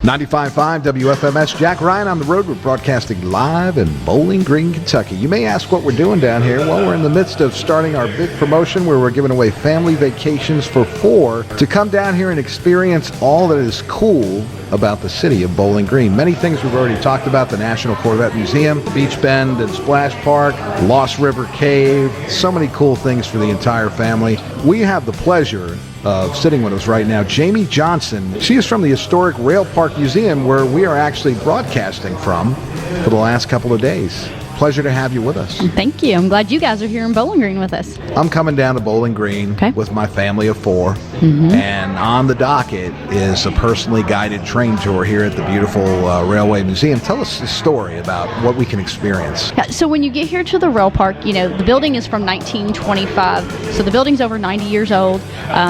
95.5 WFMS, Jack Ryan on the road. We're broadcasting live in Bowling Green, Kentucky. You may ask what we're doing down here. Well, we're in the midst of starting our big promotion where we're giving away family vacations for 4 to come down here and experience all that is cool about the city of Bowling Green. Many things we've already talked about: the National Corvette Museum, Beach Bend and Splash Park, Lost River Cave, so many cool things for the entire family. We have the pleasure of sitting with us right now, Jamie Johnson. She is from the historic Rail Park Museum, where we are actually broadcasting from for the last couple of days. Pleasure to have you with us. Thank you. I'm glad you guys are here in Bowling Green with us. I'm coming down to Bowling Green with my family of 4, and on the docket is a personally guided train tour here at the beautiful Railway Museum. Tell us the story about what we can experience. Yeah, so when you get here to the Rail Park, the building is from 1925, so the building's over 90 years old,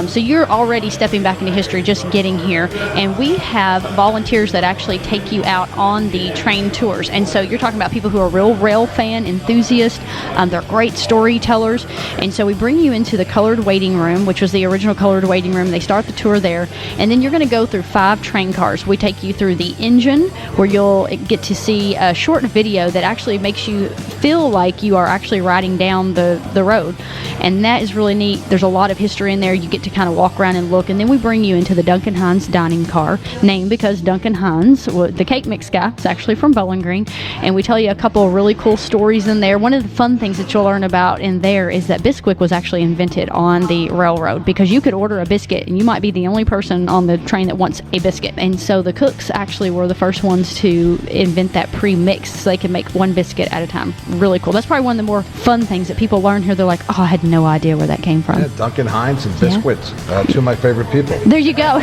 so you're already stepping back into history just getting here, and we have volunteers that actually take you out on the train tours, and so you're talking about people who are real rail fan enthusiasts. They're great storytellers, and so we bring you into the colored waiting room, which was the original colored waiting room. They start the tour there, and then you're going to go through 5 train cars. We take you through the engine, where you'll get to see a short video that actually makes you feel like you are actually riding down the road, and that is really neat. There's a lot of history in there. You get to kind of walk around and look, and then we bring you into the Duncan Hines dining car, named because Duncan Hines, the cake mix guy, is actually from Bowling Green, and we tell you a couple of really cool stories in there. One of the fun things that you'll learn about in there is that Bisquick was actually invented on the railroad, because you could order a biscuit and you might be the only person on the train that wants a biscuit, and so the cooks actually were the first ones to invent that pre-mix so they could make one biscuit at a time. Really cool. That's probably one of the more fun things that people learn here. They're like, oh, I had no idea where that came from. Yeah, Duncan Hines and biscuits, 2 of my favorite people. There you go.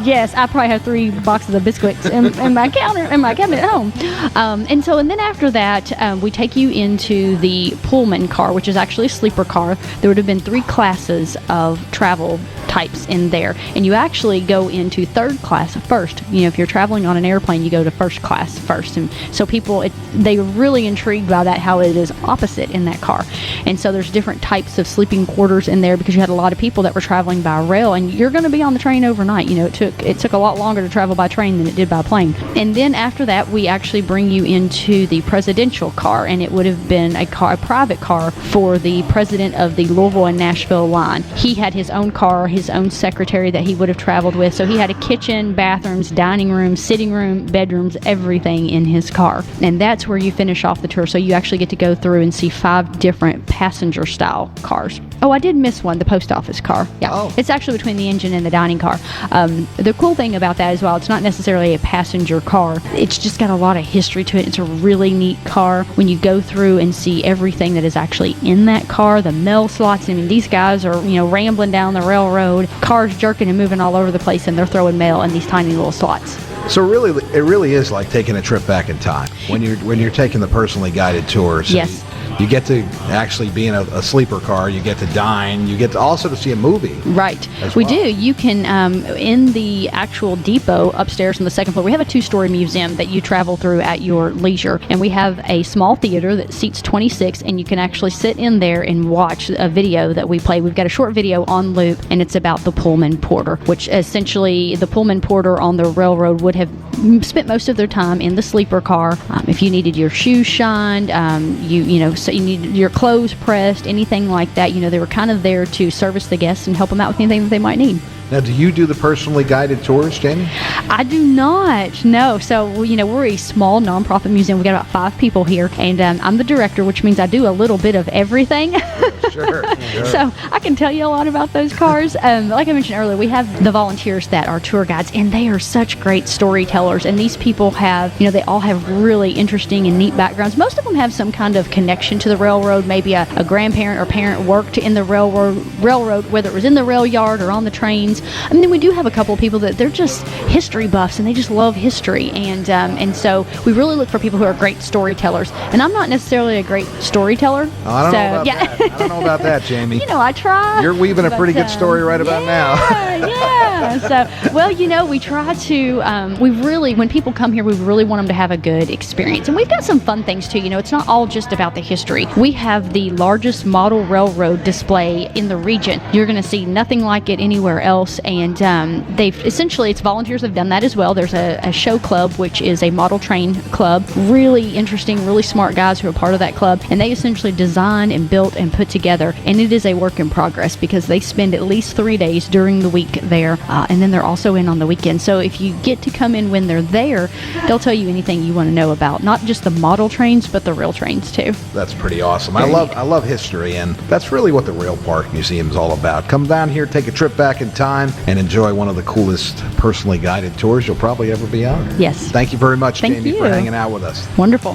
Yes, I probably have 3 boxes of biscuits in my cabinet at home. And then after that, we take you into the Pullman car, which is actually a sleeper car. There would have been 3 classes of travel types in there, and you actually go into 3rd class first. If you're traveling on an airplane, you go to 1st class first, and so people, they're really intrigued by that, how it is opposite in that car. And so there's different types of sleeping quarters in there, because you had a lot of people that were traveling by rail, and you're going to be on the train overnight. It took a lot longer to travel by train than it did by plane. And then after that, we actually bring you into the presidential car, and it would have been a private car for the president of the Louisville and Nashville line. He had his own car, his own secretary that he would have traveled with, so he had a kitchen, bathrooms, dining room, sitting room, bedrooms, everything in his car. And that's where you finish off the tour, so you actually get to go through and see 5 different passenger style cars. Oh, I did miss one, the post office car. Yeah, It's actually between the engine and the dining car. The cool thing about that as well, it's not necessarily a passenger car. It's just got a lot of history to it. It's a really neat car. When you go through and see everything that is actually in that car, the mail slots. I mean, these guys are, rambling down the railroad, cars jerking and moving all over the place, and they're throwing mail in these tiny little slots. So it really is like taking a trip back in time when you're taking the personally guided tours. Yes. You get to actually be in a sleeper car. You get to dine. You get to also to see a movie. Right. We do. You can, in the actual depot upstairs on the 2nd floor, we have a 2-story museum that you travel through at your leisure. And we have a small theater that seats 26, and you can actually sit in there and watch a video that we play. We've got a short video on loop, and it's about the Pullman porter, which essentially the Pullman porter on the railroad would have spent most of their time in the sleeper car. If you needed your shoes shined, so you needed your clothes pressed, anything like that, they were kind of there to service the guests and help them out with anything that they might need. Now, do you do the personally guided tours, Jamie? I do not, no. So, we're a small nonprofit museum. We got about 5 people here, and I'm the director, which means I do a little bit of everything. Sure. So I can tell you a lot about those cars. Like I mentioned earlier, we have the volunteers that are tour guides, and they are such great storytellers. And these people have, they all have really interesting and neat backgrounds. Most of them have some kind of connection to the railroad. Maybe a grandparent or parent worked in the railroad, whether it was in the rail yard or on the trains. I mean, we do have a couple of people that they're just history buffs, and they just love history. And so we really look for people who are great storytellers. And I'm not necessarily a great storyteller. I don't know about that. about that, Jamie? I try. You're weaving a pretty good story right about now. Yeah. So, well, we try to, when people come here, we really want them to have a good experience. And we've got some fun things too. It's not all just about the history. We have the largest model railroad display in the region. You're going to see nothing like it anywhere else. And it's volunteers have done that as well. There's a show club, which is a model train club. Really interesting, really smart guys who are part of that club. And they essentially design and built and put together. And it is a work in progress because they spend at least 3 days during the week there. And then they're also in on the weekend. So if you get to come in when they're there, they'll tell you anything you want to know about, not just the model trains, but the real trains too. That's pretty awesome. I love history, and that's really what the Rail Park Museum is all about. Come down here, take a trip back in time, and enjoy one of the coolest personally guided tours you'll probably ever be on. Yes. Thank you very much, Thank Jamie, you for hanging out with us. Wonderful.